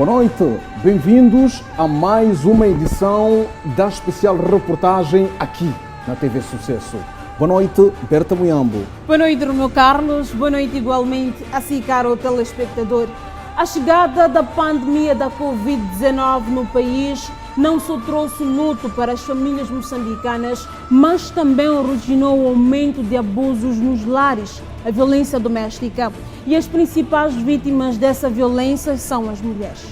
Boa noite, bem-vindos a mais uma edição da especial reportagem aqui na TV Sucesso. Boa noite, Berta Muyambo. Boa noite, Romeu Carlos. Boa noite igualmente a si, caro telespectador. A chegada da pandemia da Covid-19 no país não só trouxe luto para as famílias moçambicanas, mas também originou o aumento de abusos nos lares, a violência doméstica. E as principais vítimas dessa violência são as mulheres.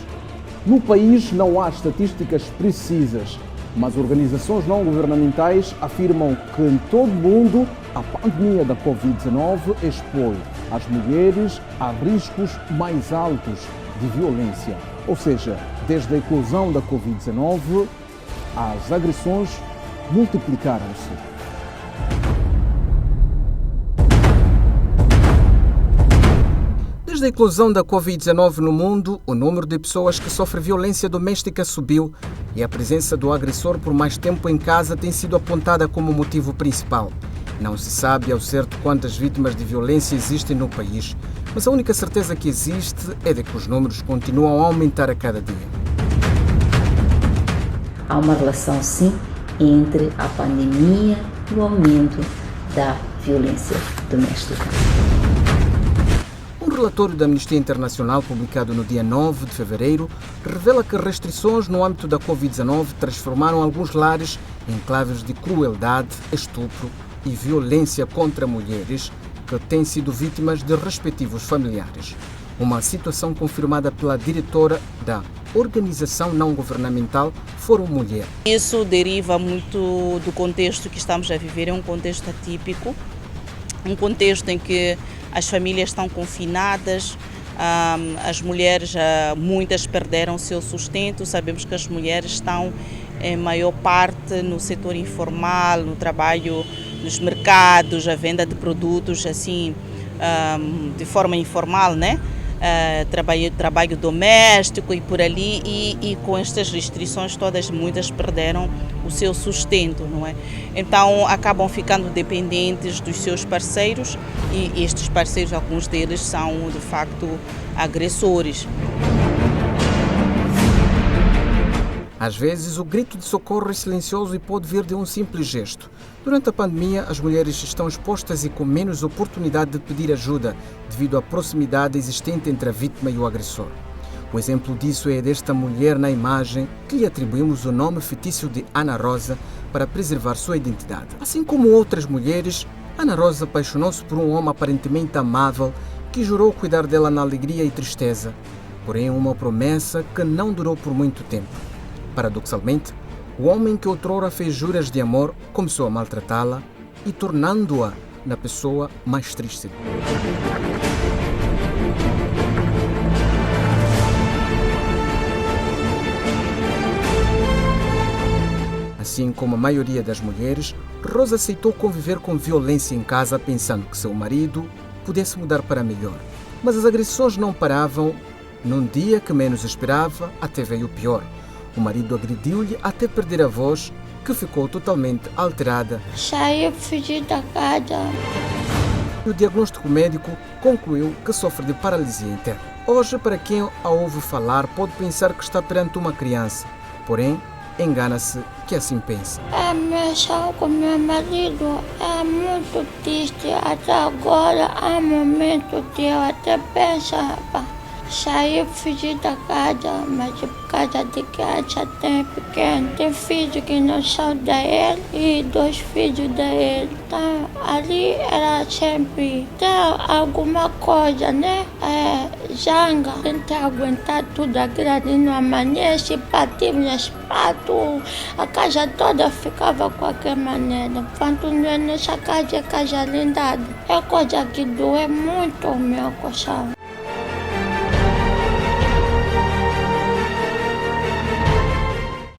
No país não há estatísticas precisas, mas organizações não governamentais afirmam que em todo o mundo a pandemia da Covid-19 expõe as mulheres a riscos mais altos de violência. Ou seja, desde a eclosão da Covid-19, as agressões multiplicaram-se. Desde a eclosão da Covid-19 no mundo, o número de pessoas que sofrem violência doméstica subiu e a presença do agressor por mais tempo em casa tem sido apontada como motivo principal. Não se sabe ao certo quantas vítimas de violência existem no país, mas a única certeza que existe é de que os números continuam a aumentar a cada dia. Há uma relação, sim, entre a pandemia e o aumento da violência doméstica. Um relatório da Amnistia Internacional, publicado no dia 9 de fevereiro, revela que restrições no âmbito da Covid-19 transformaram alguns lares em enclaves de crueldade, estupro e violência contra mulheres que têm sido vítimas de respectivos familiares. Uma situação confirmada pela diretora da organização não governamental Fórum Mulher. Isso deriva muito do contexto que estamos a viver, é um contexto atípico, um contexto em que as famílias estão confinadas, as mulheres, muitas perderam o seu sustento. Sabemos que as mulheres estão em maior parte no setor informal, no trabalho nos mercados, a venda de produtos assim de forma informal, né? Trabalho doméstico e por ali, e com estas restrições todas, muitas perderam o seu sustento, não é? Então acabam ficando dependentes dos seus parceiros, e estes parceiros, alguns deles são de facto agressores. Às vezes, o grito de socorro é silencioso e pode vir de um simples gesto. Durante a pandemia, as mulheres estão expostas e com menos oportunidade de pedir ajuda devido à proximidade existente entre a vítima e o agressor. O exemplo disso é desta mulher na imagem, que lhe atribuímos o nome fictício de Ana Rosa para preservar sua identidade. Assim como outras mulheres, Ana Rosa apaixonou-se por um homem aparentemente amável que jurou cuidar dela na alegria e tristeza, porém uma promessa que não durou por muito tempo. Paradoxalmente, o homem que outrora fez juras de amor começou a maltratá-la e tornando-a na pessoa mais triste. Assim como a maioria das mulheres, Rosa aceitou conviver com violência em casa pensando que seu marido pudesse mudar para melhor. Mas as agressões não paravam. Num dia que menos esperava, até veio o pior. O marido agrediu-lhe até perder a voz, que ficou totalmente alterada. Saí, fugi da casa. O diagnóstico médico concluiu que sofre de paralisia interna. Hoje, para quem a ouve falar, pode pensar que está perante uma criança. Porém, engana-se que assim pensa. A mexer com meu marido é muito triste. Até agora, há momentos que eu até penso, rapaz. Saí, fugi da casa, mas por causa de criança tem pequeno. Tem filho que não são dele e 2 filhos dele. Então, ali era sempre tem alguma coisa, né? Janga. Tentei aguentar tudo aquilo ali, não amanhece, batimos as patos. A casa toda ficava com qualquer maneira. Quando não é nessa casa, é casa lindada. É coisa que doe muito o meu coração.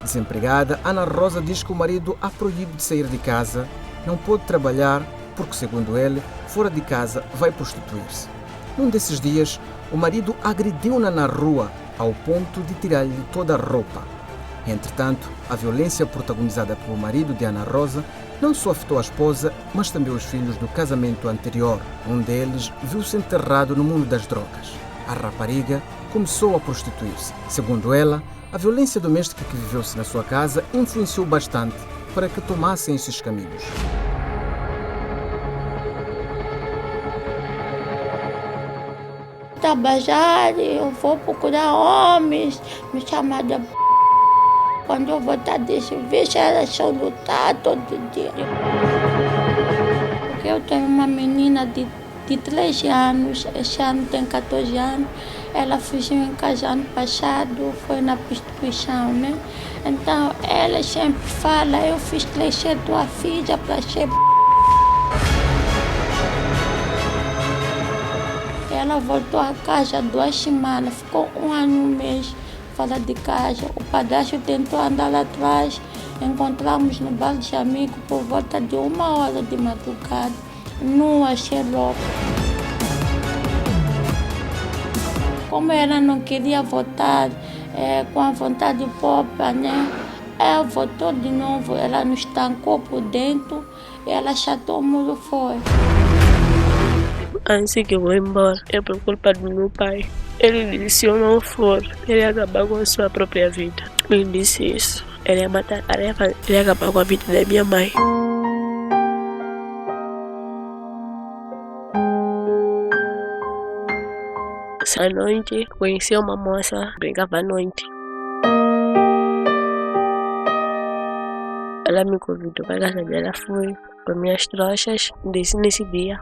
Desempregada, Ana Rosa diz que o marido a proíbe de sair de casa, não pode trabalhar porque, segundo ele, fora de casa vai prostituir-se. Num desses dias, o marido agrediu-na na rua ao ponto de tirar-lhe toda a roupa. Entretanto, a violência protagonizada pelo marido de Ana Rosa não só afetou a esposa, mas também os filhos do casamento anterior. Um deles viu-se enterrado no mundo das drogas. A rapariga começou a prostituir-se. Segundo ela, a violência doméstica que viveu-se na sua casa influenciou bastante para que tomassem esses caminhos. Trabalhar, eu vou procurar homens, me chamar de quando eu voltar desse vício, elas são lutar todo dia. Porque eu tenho uma menina de 13 anos, esse ano tem 14 anos, ela fugiu em casa ano passado, foi na prostituição, né? Então ela sempre fala, eu fiz crescer tua filha para ser. Ela voltou a casa 2 semanas, ficou 1 ano e 1 mês fora de casa. O padrasto tentou andar lá atrás, encontramos no bar de amigo por volta de 1 hora de madrugada. Não achei louco. Como ela não queria voltar com a vontade própria, né? Ela voltou de novo, ela nos estancou por dentro e ela chatou o muro foi. Antes que eu vou embora, é por culpa do meu pai. Ele disse, se eu não for, ele ia acabar com a sua própria vida. Ele disse isso. Ele ia matar a tarefa, ele ia acabar com a vida da minha mãe. Essa noite, conheci uma moça, brincava à noite. Ela me convidou para a casa dela, fui com minhas trouxas, disse nesse dia.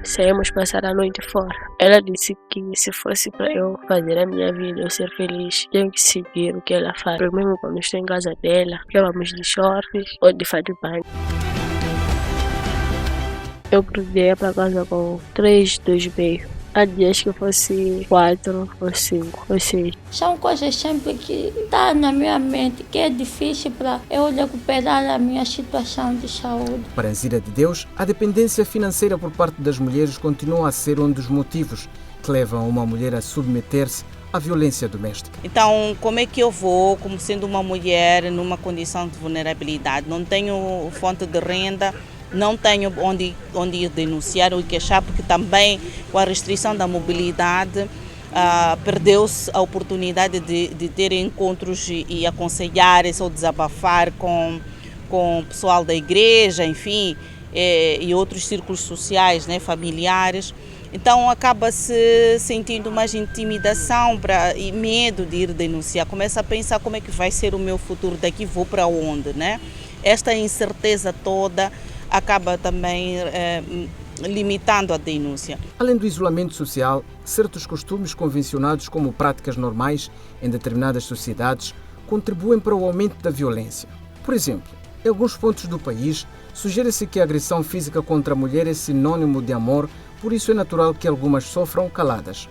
Saímos passar a noite fora. Ela disse que se fosse para eu fazer a minha vida, eu ser feliz, tenho que seguir o que ela faz. Porque mesmo quando estou em casa dela, que vamos de shorts ou de fato de banho. Eu cruzei para casa com 3, 2,5. Há dias que fosse 4 ou 5 ou 6. São coisas sempre que estão na minha mente, que é difícil para eu recuperar a minha situação de saúde. Para Anzira de Deus, a dependência financeira por parte das mulheres continua a ser um dos motivos que levam uma mulher a submeter-se à violência doméstica. Então, como é que eu vou, como sendo uma mulher numa condição de vulnerabilidade? Não tenho fonte de renda, não tenho onde ir denunciar ou queixar, porque também com a restrição da mobilidade perdeu-se a oportunidade de ter encontros e aconselhar-se ou desabafar com o pessoal da igreja, enfim, e outros círculos sociais, né, familiares. Então acaba-se sentindo mais intimidação e medo de ir denunciar. Começa a pensar como é que vai ser o meu futuro daqui, vou para onde, né? Esta incerteza toda acaba também limitando a denúncia. Além do isolamento social, certos costumes convencionados como práticas normais em determinadas sociedades contribuem para o aumento da violência. Por exemplo, em alguns pontos do país, sugere-se que a agressão física contra a mulher é sinônimo de amor, por isso é natural que algumas sofram caladas.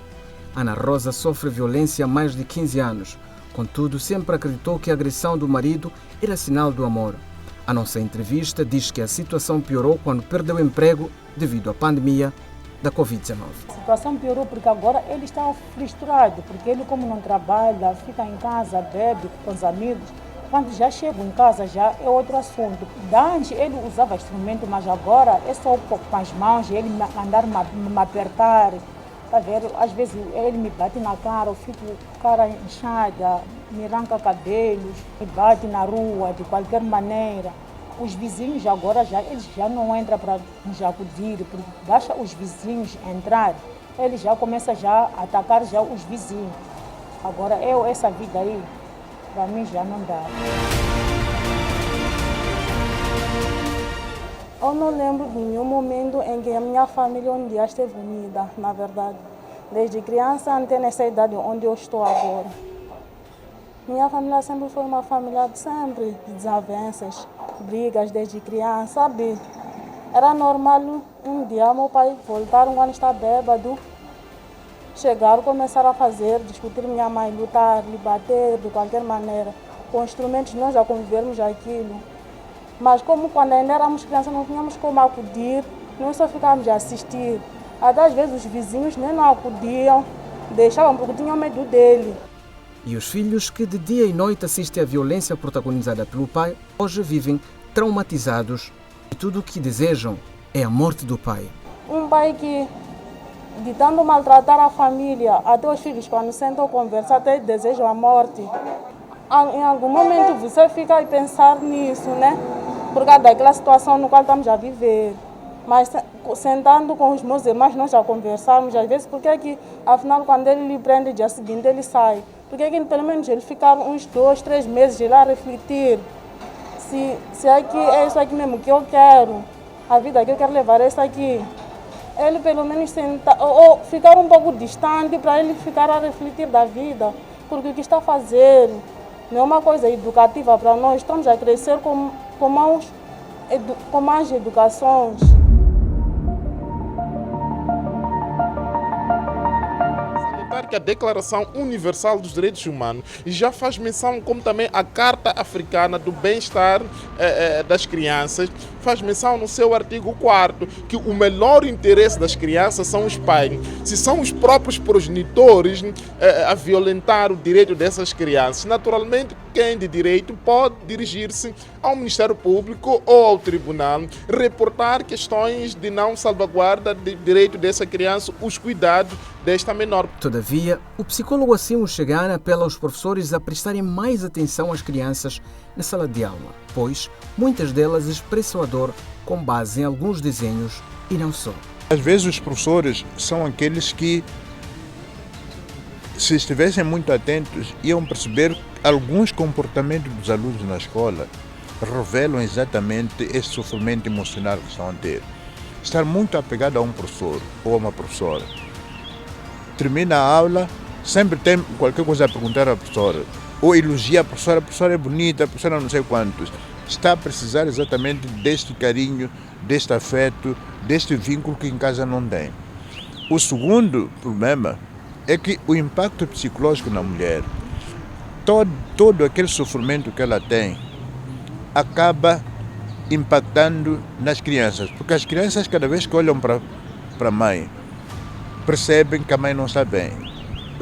Ana Rosa sofre violência há mais de 15 anos, contudo sempre acreditou que a agressão do marido era sinal do amor. A nossa entrevista diz que a situação piorou quando perdeu o emprego devido à pandemia da Covid-19. A situação piorou porque agora ele está frustrado, porque ele, como não trabalha, fica em casa, bebe com os amigos. Quando já chega em casa, já é outro assunto. Antes ele usava instrumento, mas agora é só com as mãos, ele andar me apertar. Tá vendo? Às vezes ele me bate na cara, eu fico com a cara inchada, me arranca cabelos, me bate na rua de qualquer maneira. Os vizinhos agora eles já não entram para nos acudir, porque basta os vizinhos entrar, eles já começam a atacar já os vizinhos. Agora essa vida aí, para mim já não dá. Eu não lembro de nenhum momento em que a minha família um dia esteve unida, na verdade. Desde criança até nessa idade onde eu estou agora. Minha família sempre foi uma família de desavenças, brigas desde criança, sabe? Era normal um dia meu pai voltar quando está bêbado, chegar, começar a discutir minha mãe, lutar, lhe bater de qualquer maneira. Com instrumentos nós já convivermos aquilo. Mas como quando ainda éramos crianças não tínhamos como acudir, nós só ficávamos a assistir. Até às vezes os vizinhos nem não acudiam, deixavam porque tinham medo dele. E os filhos que de dia e noite assistem à violência protagonizada pelo pai, hoje vivem traumatizados e tudo o que desejam é a morte do pai. Um pai que de tanto maltratar a família, até os filhos, quando sentam conversar, até desejam a morte. Em algum momento você fica a pensar nisso, né? Por causa daquela situação no qual estamos a viver. Mas sentando com os meus irmãos, nós já conversamos às vezes, porque é que, afinal, quando ele lhe prende, dia seguinte ele sai. Porque é que, pelo menos, ele fica uns 2, 3 meses lá a refletir. Se é que é isso aqui mesmo que eu quero, a vida que eu quero levar é isso aqui. Ele, pelo menos, ou ficar um pouco distante para ele ficar a refletir da vida. Porque o que está a fazer não é uma coisa educativa para nós. Estamos a crescer com más educações. Que a Declaração Universal dos Direitos Humanos já faz menção, como também a Carta Africana do Bem-Estar das Crianças, faz menção no seu artigo 4º que o melhor interesse das crianças são os pais. Se são os próprios progenitores a violentar o direito dessas crianças, naturalmente quem de direito pode dirigir-se ao Ministério Público ou ao Tribunal, reportar questões de não salvaguarda de direito dessa criança, os cuidados desta menor. Todavia, o psicólogo Assim Chegana apela aos professores a prestarem mais atenção às crianças na sala de aula, pois muitas delas expressam a dor com base em alguns desenhos e não só. Às vezes os professores são aqueles que, se estivessem muito atentos, iam perceber alguns comportamentos dos alunos na escola revelam exatamente esse sofrimento emocional que estão a ter. Estar muito apegado a um professor ou a uma professora. Termina a aula, sempre tem qualquer coisa a perguntar à professora, ou elogia a professora é bonita, a professora não sei quantos. Está a precisar exatamente deste carinho, deste afeto, deste vínculo que em casa não tem. O segundo problema é que o impacto psicológico na mulher, todo aquele sofrimento que ela tem, acaba impactando nas crianças, porque as crianças, cada vez que olham para a mãe, percebem que a mãe não está bem.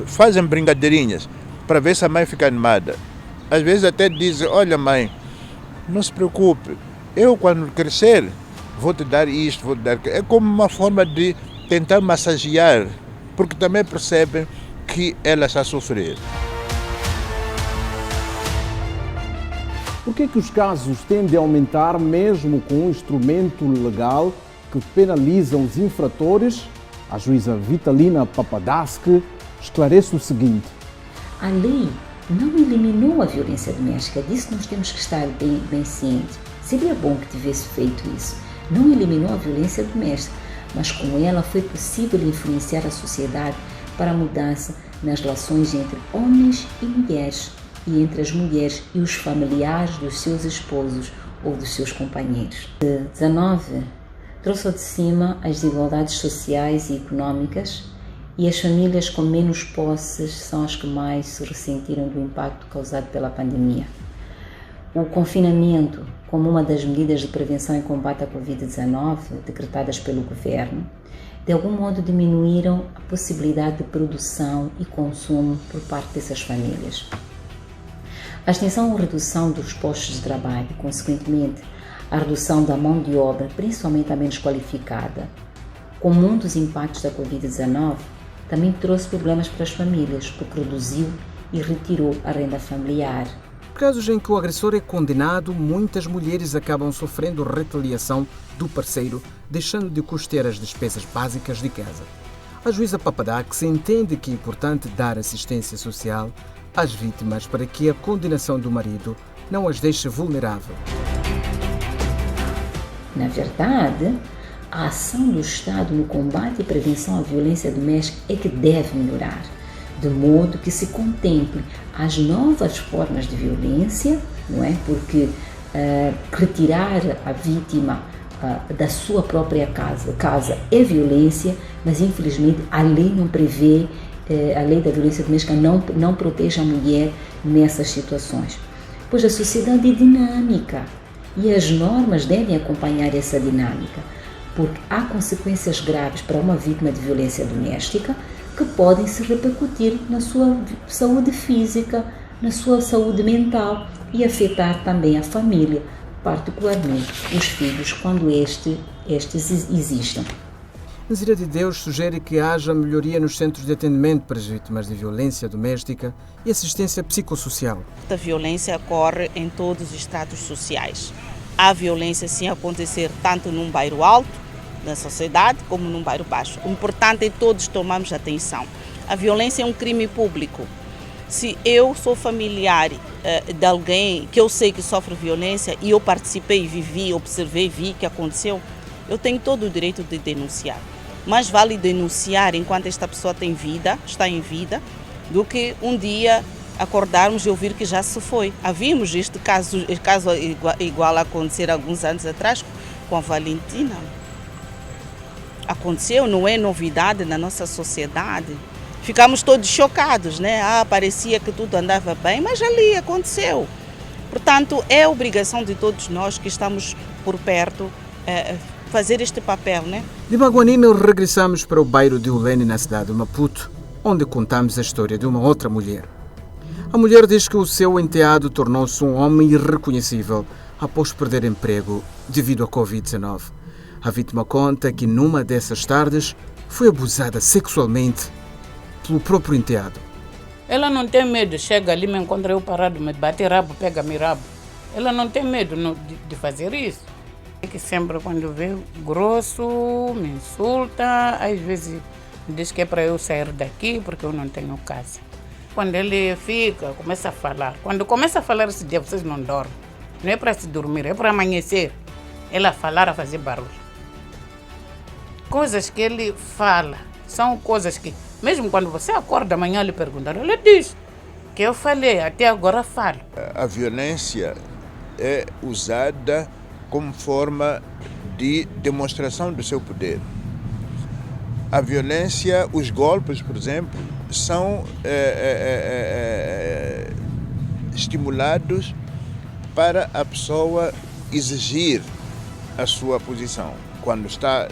Fazem brincadeirinhas para ver se a mãe fica animada. Às vezes até dizem, olha mãe, não se preocupe, eu quando crescer vou te dar isto, vou te dar aquilo. É como uma forma de tentar massagear, porque também percebem que ela está a sofrer. Por que os casos tendem a aumentar mesmo com um instrumento legal que penaliza os infratores? A juíza Vitalina Papadasque esclarece o seguinte. A lei não eliminou a violência doméstica, disso nós temos que estar bem cientes. Seria bom que tivesse feito isso. Não eliminou a violência doméstica, mas com ela foi possível influenciar a sociedade para a mudança nas relações entre homens e mulheres, e entre as mulheres e os familiares dos seus esposos ou dos seus companheiros. 19 trouxe ao de cima as desigualdades sociais e económicas, e as famílias com menos posses são as que mais se ressentiram do impacto causado pela pandemia. O confinamento, como uma das medidas de prevenção e combate à Covid-19 decretadas pelo governo, de algum modo diminuíram a possibilidade de produção e consumo por parte dessas famílias. A extensão ou redução dos postos de trabalho, consequentemente, a redução da mão de obra, principalmente a menos qualificada, com muitos impactos da Covid-19, também trouxe problemas para as famílias, porque reduziu e retirou a renda familiar. Casos em que o agressor é condenado, muitas mulheres acabam sofrendo retaliação do parceiro, deixando de custear as despesas básicas de casa. A juíza Papadasque entende que é importante dar assistência social às vítimas para que a condenação do marido não as deixe vulnerável. Na verdade, a ação do Estado no combate e prevenção à violência doméstica é que deve melhorar, de modo que se contemple as novas formas de violência, não é? Porque retirar a vítima da sua própria casa é violência, mas infelizmente a lei não prevê, a lei da violência doméstica não protege a mulher nessas situações. Pois a sociedade é dinâmica e as normas devem acompanhar essa dinâmica, porque há consequências graves para uma vítima de violência doméstica que podem se repercutir na sua saúde física, na sua saúde mental e afetar também a família, particularmente os filhos, quando estes existam. Nazira de Deus sugere que haja melhoria nos centros de atendimento para as vítimas de violência doméstica e assistência psicossocial. A violência ocorre em todos os estratos sociais. Há violência sim acontecer tanto num bairro alto da sociedade como num bairro baixo. O importante é todos tomarmos atenção. A violência é um crime público. Se eu sou familiar de alguém que eu sei que sofre violência e eu participei, vivi, observei, vi que aconteceu, eu tenho todo o direito de denunciar. Mais vale denunciar enquanto esta pessoa tem vida, está em vida, do que um dia acordarmos e ouvir que já se foi. Havíamos este caso igual a acontecer alguns anos atrás com a Valentina. Aconteceu, não é novidade na nossa sociedade. Ficamos todos chocados, né? Parecia que tudo andava bem, mas ali aconteceu. Portanto, é obrigação de todos nós que estamos por perto fazer este papel, né? De Maguanina, regressamos para o bairro de Ulene, na cidade de Maputo, onde contamos a história de uma outra mulher. A mulher diz que o seu enteado tornou-se um homem irreconhecível após perder emprego devido à Covid-19. A vítima conta que numa dessas tardes foi abusada sexualmente pelo próprio enteado. Ela não tem medo, chega ali, me encontra eu parado, me bate rabo, pega-me rabo. Ela não tem medo de fazer isso. É que sempre quando vê grosso, me insulta, às vezes diz que é para eu sair daqui porque eu não tenho casa. Quando ele fica, começa a falar. Quando começa a falar esse dia, vocês não dormem. Não é para se dormir, é para amanhecer. Ela falar, a fazer barulho. Coisas que ele fala, são coisas que, mesmo quando você acorda amanhã lhe perguntar, ele diz que eu falei, até agora falo. A violência é usada como forma de demonstração do seu poder. A violência, os golpes, por exemplo, são estimulados para a pessoa exigir a sua posição. Quando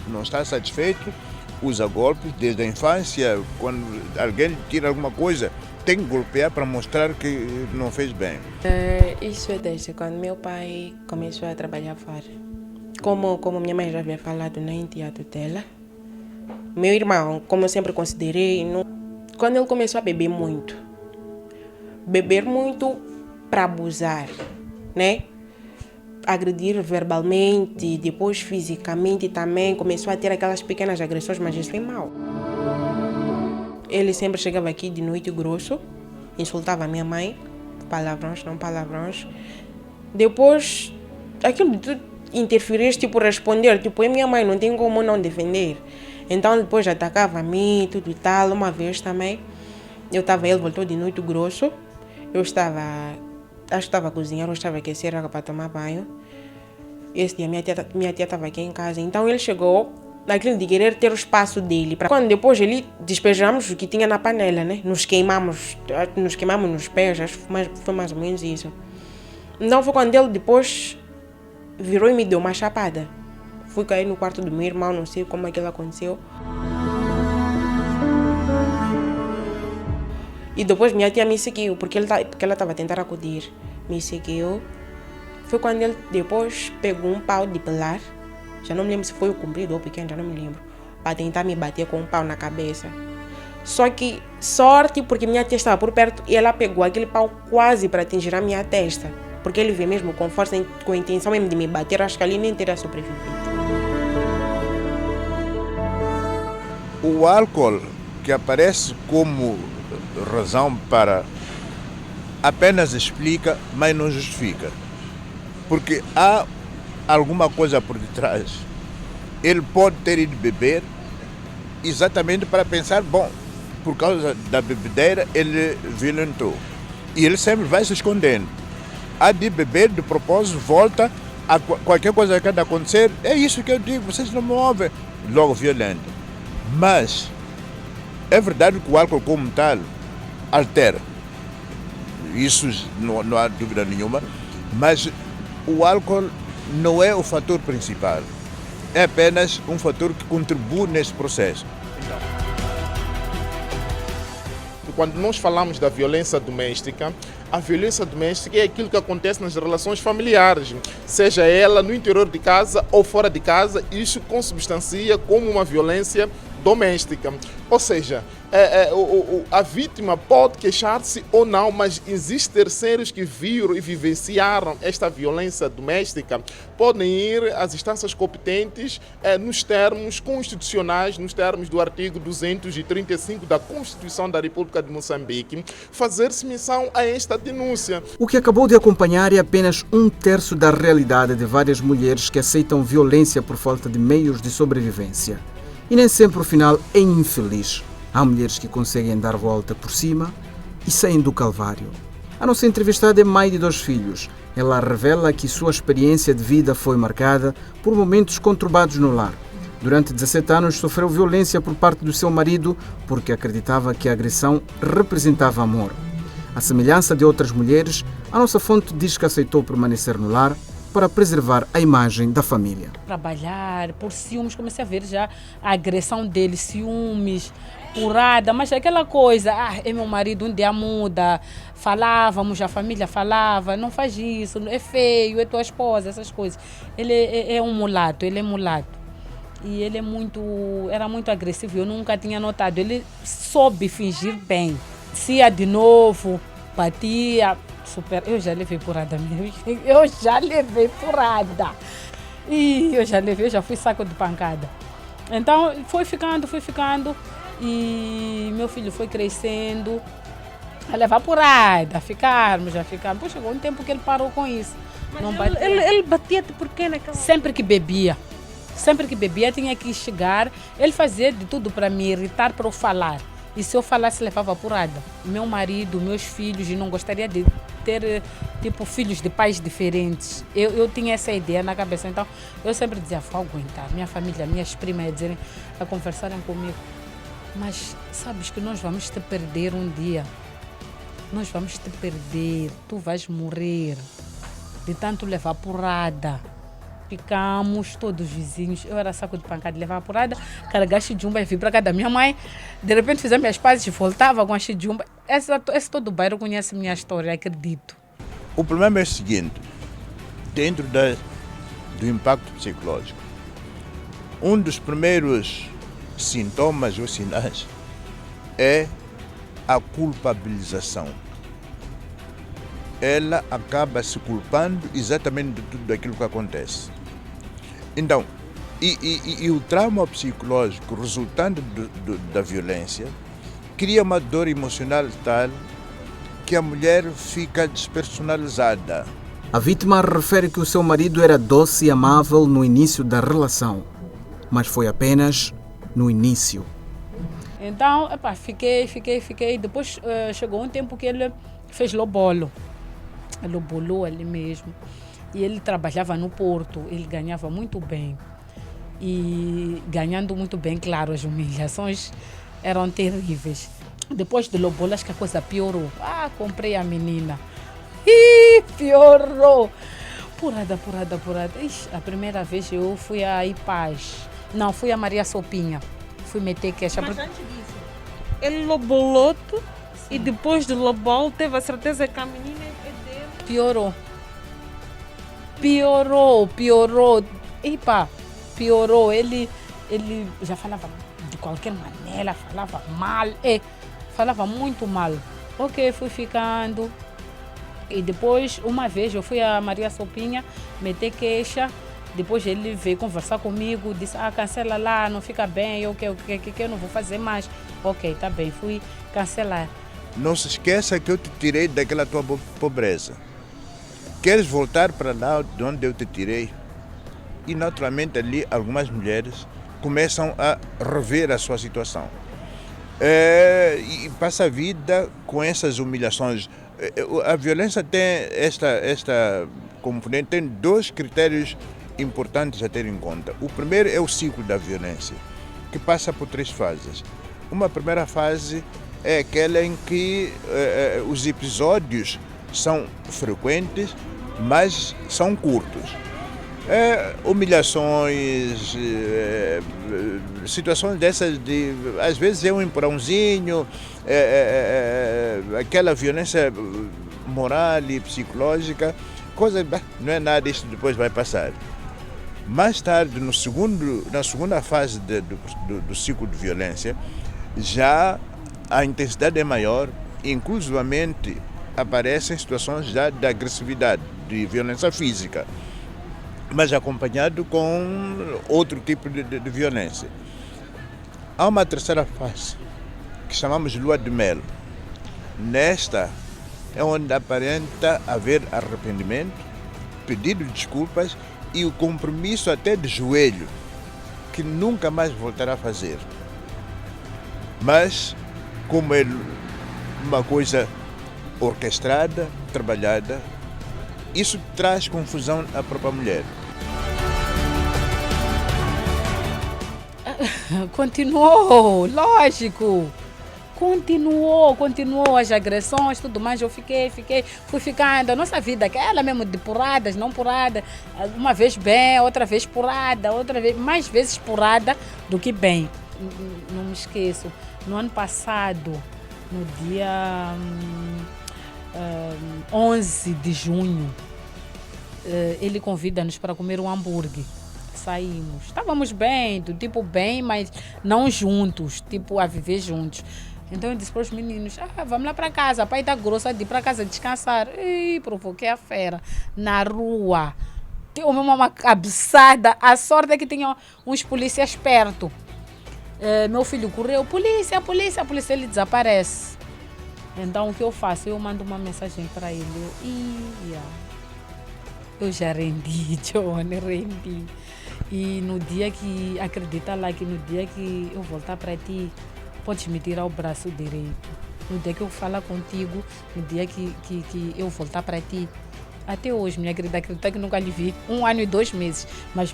não está satisfeito, usa golpes desde a infância. Quando alguém lhe tira alguma coisa, tem que golpear para mostrar que não fez bem. Isso é desde quando meu pai começou a trabalhar fora. Como minha mãe já havia falado na enteado dela, meu irmão, como eu sempre considerei, quando ele começou a beber muito para abusar, né? Agredir verbalmente, depois fisicamente também, começou a ter aquelas pequenas agressões, mas isso é mau. Ele sempre chegava aqui de noite grosso, insultava a minha mãe, palavrões, não palavrões. Depois, aquilo de tudo interferir, responder, a minha mãe não tem como não defender. Então depois atacava a mim, tudo e tal. Uma vez também, ele voltou de noite grosso, acho que estava a cozinhar, eu estava a aquecer água para tomar banho. Esse dia minha tia estava aqui em casa, então ele chegou naquilo de querer ter o espaço dele. Quando depois ele despejamos o que tinha na panela, né? Nos queimamos nos pés, acho que foi mais ou menos isso. Então foi quando ele depois virou e me deu uma chapada. Fui cair no quarto do meu irmão, não sei como aquilo aconteceu. E depois minha tia me seguiu, porque ela estava a tentar acudir. Me seguiu. Foi quando ele depois pegou um pau de pelar. Já não me lembro se foi o comprido ou o pequeno, já não me lembro. Para tentar me bater com um pau na cabeça. Só que sorte, porque minha tia estava por perto e ela pegou aquele pau quase para atingir a minha testa. Porque ele veio mesmo com força, com a intenção mesmo de me bater. Acho que ali nem teria sobrevivido. O álcool, que aparece como razão para, apenas explica, mas não justifica. Porque há alguma coisa por detrás. Ele pode ter ido beber exatamente para pensar, bom, por causa da bebedeira ele violentou. E ele sempre vai se escondendo. Há de beber de propósito, volta, a qualquer coisa que acontecer, é isso que eu digo, vocês não me ouvem, logo violento. Mas é verdade que o álcool como tal altera. Isso não há dúvida nenhuma, mas o álcool não é o fator principal. É apenas um fator que contribui nesse processo. Quando nós falamos da violência doméstica, A violência doméstica é aquilo que acontece nas relações familiares, seja ela no interior de casa ou fora de casa, isso consubstancia como uma violência doméstica. Ou seja, a vítima pode queixar-se ou não, mas existem terceiros que viram e vivenciaram esta violência doméstica, podem ir às instâncias competentes nos termos constitucionais, nos termos do artigo 235 da Constituição da República de Moçambique, fazer-se menção a esta denúncia. O que acabou de acompanhar é apenas 1/3 da realidade de várias mulheres que aceitam violência por falta de meios de sobrevivência. E nem sempre o final é infeliz. Há mulheres que conseguem dar volta por cima e saem do calvário. A nossa entrevistada é mãe de 2 filhos. Ela revela que sua experiência de vida foi marcada por momentos conturbados no lar. Durante 17 anos sofreu violência por parte do seu marido porque acreditava que a agressão representava amor. À semelhança de outras mulheres, a nossa fonte diz que aceitou permanecer no lar para preservar a imagem da família. Trabalhar por ciúmes, comecei a ver já a agressão dele, ciúmes, porrada, mas aquela coisa, é meu marido, um dia muda, falávamos, a família falava, não faz isso, é feio, é tua esposa, essas coisas. Ele é um mulato, ele é mulato. E ele era muito agressivo, eu nunca tinha notado, ele soube fingir bem. Se ia de novo, batia. Eu já levei porrada mesmo. Eu já fui saco de pancada. Então foi ficando e meu filho foi crescendo a levar porrada, a ficarmos. Pô, chegou um tempo que ele parou com isso. Mas não batia. Ele batia-te por quê naquela? Sempre que bebia tinha que chegar, ele fazia de tudo para me irritar, para eu falar. E se eu falasse, levava porrada. Meu marido, meus filhos, e não gostaria de ter, filhos de pais diferentes. Eu tinha essa ideia na cabeça. Então, eu sempre dizia, vou aguentar. Minha família, minhas primas, a conversarem comigo. Mas sabes que nós vamos te perder um dia. Nós vamos te perder. Tu vais morrer de tanto levar porrada. Ficamos todos vizinhos. Eu era saco de pancada, levava porrada, carregava chijumba e vim para casa da minha mãe. De repente fizemos minhas pazes e voltava com a chijumba. Esse todo o bairro conhece minha história, acredito. O problema é o seguinte, dentro do impacto psicológico, um dos primeiros sintomas ou sinais é a culpabilização. Ela acaba se culpando exatamente de tudo aquilo que acontece. Então, e o trauma psicológico resultante da violência cria uma dor emocional tal que a mulher fica despersonalizada. A vítima refere que o seu marido era doce e amável no início da relação, mas foi apenas no início. Então, fiquei. Depois chegou um tempo que ele fez lobolo. Ele lobolou ali mesmo. E ele trabalhava no Porto, ele ganhava muito bem. E ganhando muito bem, claro, as humilhações eram terríveis. Depois de lobolo, acho que a coisa piorou. Comprei a menina. Piorou. Porrada. Ixi, a primeira vez eu fui a Ipaz. Não, fui a Maria Sopinha. Fui meter queixa. Mas antes disso, ele lobolou-te e depois do lobolo teve a certeza que a menina é dele. Piorou. Piorou. Ele já falava de qualquer maneira, falava mal. Falava muito mal. Ok, fui ficando. E depois, uma vez, eu fui a Maria Sopinha meter queixa. Depois ele veio conversar comigo, disse, cancela lá, não fica bem, eu não vou fazer mais. Ok, tá bem, fui cancelar. Não se esqueça que eu te tirei daquela tua pobreza. Queres voltar para lá de onde eu te tirei? E naturalmente ali algumas mulheres começam a rever a sua situação. E passa a vida com essas humilhações. A violência tem esta componente, tem 2 critérios importantes a ter em conta. O primeiro é o ciclo da violência, que passa por 3 fases. Uma primeira fase é aquela em que os episódios são frequentes, mas são curtos. Humilhações, situações dessas de, às vezes é um empurrãozinho, aquela violência moral e psicológica, coisa, não é nada, isto depois vai passar. Mais tarde, na segunda fase do ciclo de violência, já a intensidade é maior, inclusivamente aparecem situações já de agressividade, de violência física, mas acompanhado com outro tipo de violência. Há uma terceira fase, que chamamos de lua de mel. Nesta é onde aparenta haver arrependimento, pedido de desculpas e o compromisso até de joelho, que nunca mais voltará a fazer. Mas, como é uma coisa orquestrada, trabalhada, isso traz confusão à própria mulher. Continuou, lógico. Continuou as agressões, tudo mais. Eu fui ficando. A nossa vida, aquela mesmo de porradas, não porrada. Uma vez bem, outra vez porrada, outra vez, mais vezes porrada do que bem. Não me esqueço. No ano passado, no dia 11 de junho, ele convida-nos para comer um hambúrguer. Saímos. Estávamos bem, do tipo bem, mas não juntos, tipo a viver juntos. Então eu disse para os meninos, vamos lá para casa, pai está grosso, de ir para casa descansar. E provoquei a fera na rua. Deu uma cabeçada. A sorte é que tinha uns polícias perto. Meu filho correu, polícia, ele desaparece. Então o que eu faço? Eu mando uma mensagem para ele. Eu já rendi, Johnny, rendi. E no dia que, acredita lá que no dia que eu voltar para ti, podes me tirar o braço direito. No dia que eu falar contigo, no dia que eu voltar para ti, até hoje, minha querida, acredita que nunca lhe vi. 1 ano e 2 meses. Mas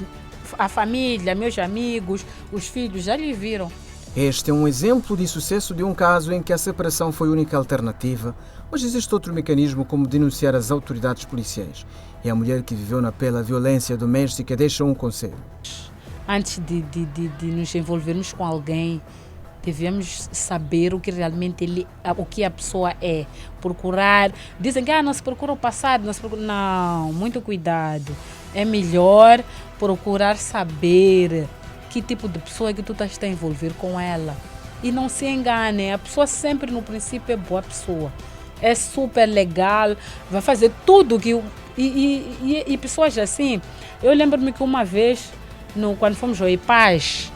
a família, meus amigos, os filhos já lhe viram. Este é um exemplo de sucesso de um caso em que a separação foi a única alternativa, mas existe outro mecanismo como denunciar as autoridades policiais. E a mulher que viveu na pele a violência doméstica deixa um conselho. Antes de nos envolvermos com alguém, devemos saber o que realmente o que a pessoa é. Procurar. Dizem que não se procura o passado, não, muito cuidado. É melhor procurar saber que tipo de pessoa é que tu estás a envolver com ela. E não se engane, a pessoa sempre no princípio é boa pessoa. É super legal, vai fazer tudo que... E pessoas assim, eu lembro-me que uma vez, quando fomos ao IPAS,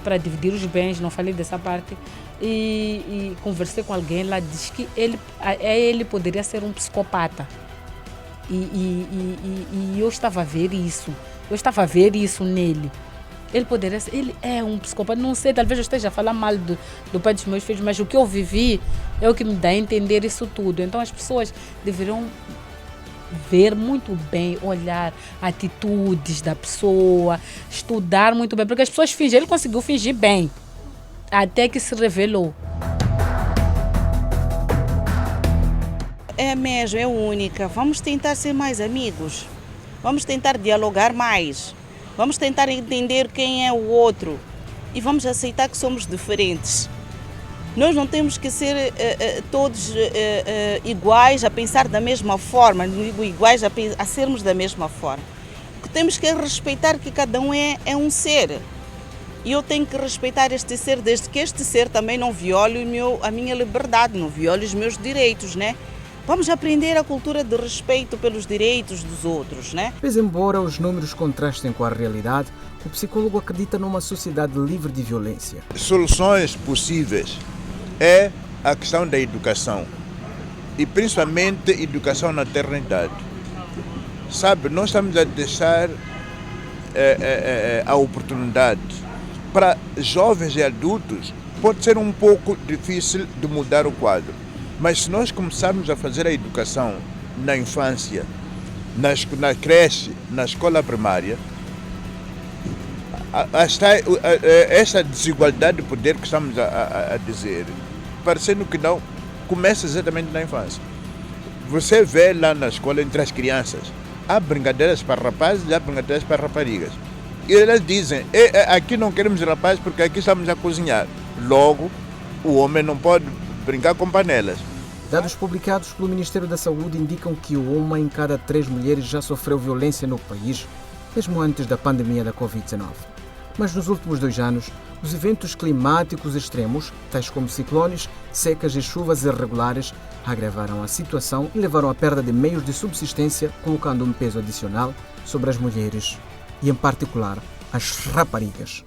para dividir os bens, não falei dessa parte, e conversei com alguém, lá disse que ele poderia ser um psicopata. E eu estava a ver isso nele. Ele é um psicopata, não sei, talvez eu esteja a falar mal do pai dos meus filhos, mas o que eu vivi é o que me dá a entender isso tudo. Então as pessoas deveriam ver muito bem, olhar atitudes da pessoa, estudar muito bem, porque as pessoas fingem, ele conseguiu fingir bem, até que se revelou. É mesmo, é única. Vamos tentar ser mais amigos, vamos tentar dialogar mais. Vamos tentar entender quem é o outro e vamos aceitar que somos diferentes. Nós não temos que ser todos iguais, a pensar da mesma forma, não digo iguais a sermos da mesma forma. O que temos que respeitar que cada um é um ser. E eu tenho que respeitar este ser, desde que este ser também não viole a minha liberdade, não viole os meus direitos, né? Vamos aprender a cultura de respeito pelos direitos dos outros, né? Mas embora os números contrastem com a realidade, o psicólogo acredita numa sociedade livre de violência. Soluções possíveis é a questão da educação e principalmente educação na eternidade. Sabe, nós estamos a deixar a oportunidade para jovens e adultos. Pode ser um pouco difícil de mudar o quadro. Mas se nós começarmos a fazer a educação na infância, na creche, na escola primária, essa desigualdade de poder que estamos a dizer, parecendo que não, começa exatamente na infância. Você vê lá na escola, entre as crianças, há brincadeiras para rapazes e há brincadeiras para raparigas. E elas dizem, aqui não queremos rapazes porque aqui estamos a cozinhar. Logo, o homem não pode brincar com panelas. Dados publicados pelo Ministério da Saúde indicam que uma em cada 3 mulheres já sofreu violência no país, mesmo antes da pandemia da Covid-19. Mas nos últimos 2 anos, os eventos climáticos extremos, tais como ciclones, secas e chuvas irregulares, agravaram a situação e levaram à perda de meios de subsistência, colocando um peso adicional sobre as mulheres e, em particular, as raparigas.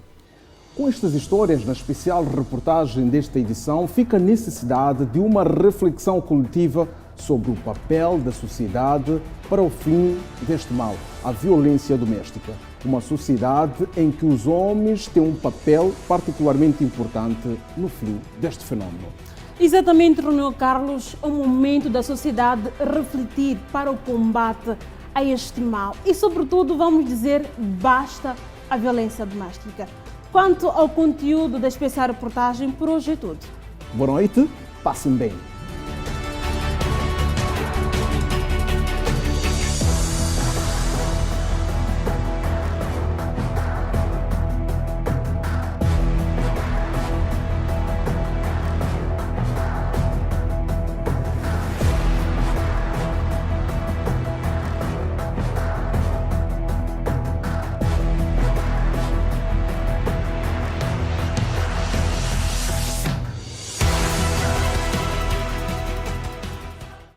Com estas histórias, na especial reportagem desta edição, fica a necessidade de uma reflexão coletiva sobre o papel da sociedade para o fim deste mal, a violência doméstica. Uma sociedade em que os homens têm um papel particularmente importante no fim deste fenómeno. Exatamente, Romeu Carlos, é o momento da sociedade refletir para o combate a este mal e, sobretudo, vamos dizer, basta a violência doméstica. Quanto ao conteúdo da especial reportagem, por hoje é tudo. Boa noite, passem bem.